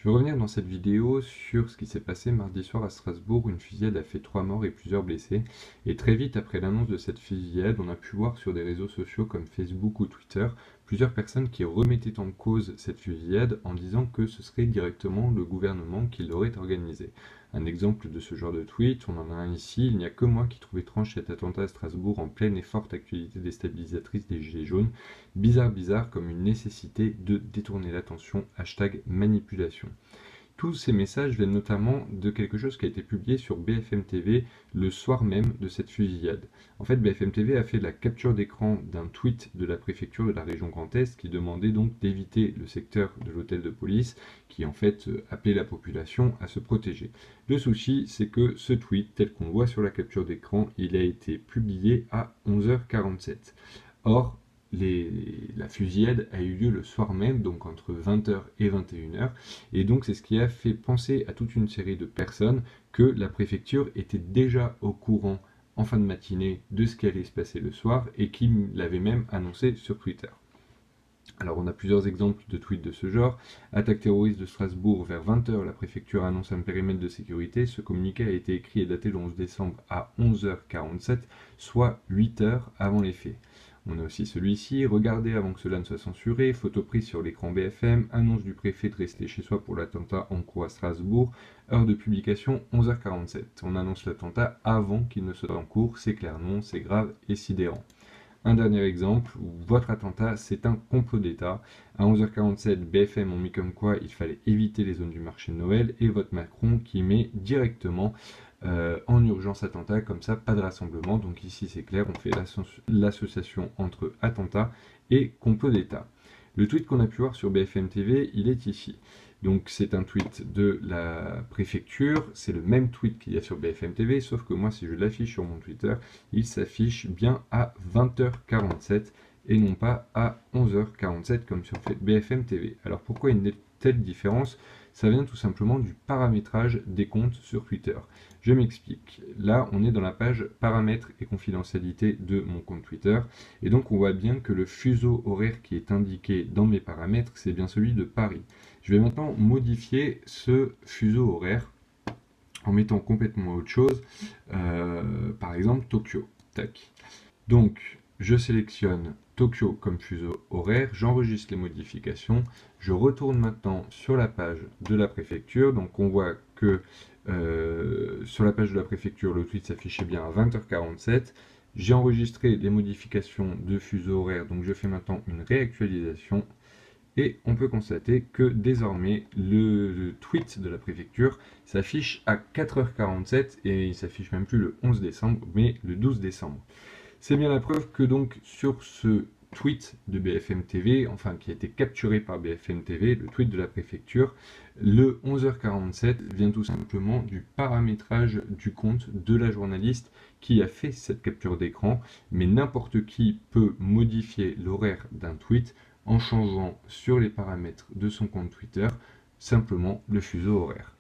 Je vais revenir dans cette vidéo sur ce qui s'est passé mardi soir à Strasbourg. Une fusillade a fait 3 morts et plusieurs blessés. Et très vite après l'annonce de cette fusillade, on a pu voir sur des réseaux sociaux comme Facebook ou Twitter plusieurs personnes qui remettaient en cause cette fusillade en disant que ce serait directement le gouvernement qui l'aurait organisée. Un exemple de ce genre de tweet, on en a un ici: il n'y a que moi qui trouve étrange cet attentat à Strasbourg en pleine et forte actualité déstabilisatrice des Gilets jaunes. Bizarre comme une nécessité de détourner l'attention, #manipulation. Tous ces messages viennent notamment de quelque chose qui a été publié sur BFM TV le soir même de cette fusillade. En fait, BFM TV a fait la capture d'écran d'un tweet de la préfecture de la région Grand Est qui demandait donc d'éviter le secteur de l'hôtel de police, qui en fait appelait la population à se protéger. Le souci, c'est que ce tweet, tel qu'on le voit sur la capture d'écran, il a été publié à 11h47. Or, la fusillade a eu lieu le soir même, donc entre 20h et 21h, et donc c'est ce qui a fait penser à toute une série de personnes que la préfecture était déjà au courant en fin de matinée de ce qui allait se passer le soir et qui l'avait même annoncé sur Twitter. Alors on a plusieurs exemples de tweets de ce genre. Attaque terroriste de Strasbourg vers 20h, la préfecture annonce un périmètre de sécurité. Ce communiqué a été écrit et daté le 11 décembre à 11h47, soit 8 heures avant les faits. On a aussi celui-ci: regardez avant que cela ne soit censuré, photo prise sur l'écran BFM, annonce du préfet de rester chez soi pour l'attentat en cours à Strasbourg, heure de publication 11h47. On annonce l'attentat avant qu'il ne soit en cours, c'est clair, non, c'est grave et sidérant. Un dernier exemple, votre attentat, c'est un complot d'État. À 11h47, BFM ont mis comme quoi il fallait éviter les zones du marché de Noël, et votre Macron qui met directement en urgence attentat, comme ça, pas de rassemblement. Donc ici, c'est clair, on fait l'association entre attentat et complot d'État. Le tweet qu'on a pu voir sur BFM TV, il est ici. Donc c'est un tweet de la préfecture, c'est le même tweet qu'il y a sur BFM TV, sauf que moi, si je l'affiche sur mon Twitter, il s'affiche bien à 20h47 et non pas à 11h47 comme sur BFM TV. Alors pourquoi une telle différence? Ça vient tout simplement du paramétrage des comptes sur Twitter. Je m'explique. Là, on est dans la page paramètres et confidentialité de mon compte Twitter, et donc on voit bien que le fuseau horaire qui est indiqué dans mes paramètres, c'est bien celui de Paris. Je vais maintenant modifier ce fuseau horaire en mettant complètement autre chose, par exemple Tokyo. Tac. Donc, je sélectionne Tokyo comme fuseau horaire, j'enregistre les modifications, je retourne maintenant sur la page de la préfecture. Donc on voit que sur la page de la préfecture, le tweet s'affichait bien à 20h47. J'ai enregistré les modifications de fuseau horaire, donc je fais maintenant une réactualisation. Et on peut constater que désormais le tweet de la préfecture s'affiche à 4h47 et il s'affiche même plus le 11 décembre mais le 12 décembre. C'est bien la preuve que donc sur ce tweet de BFM TV, enfin qui a été capturé par BFM TV, le tweet de la préfecture, le 11h47 vient tout simplement du paramétrage du compte de la journaliste qui a fait cette capture d'écran, mais n'importe qui peut modifier l'horaire d'un tweet en changeant sur les paramètres de son compte Twitter simplement le fuseau horaire.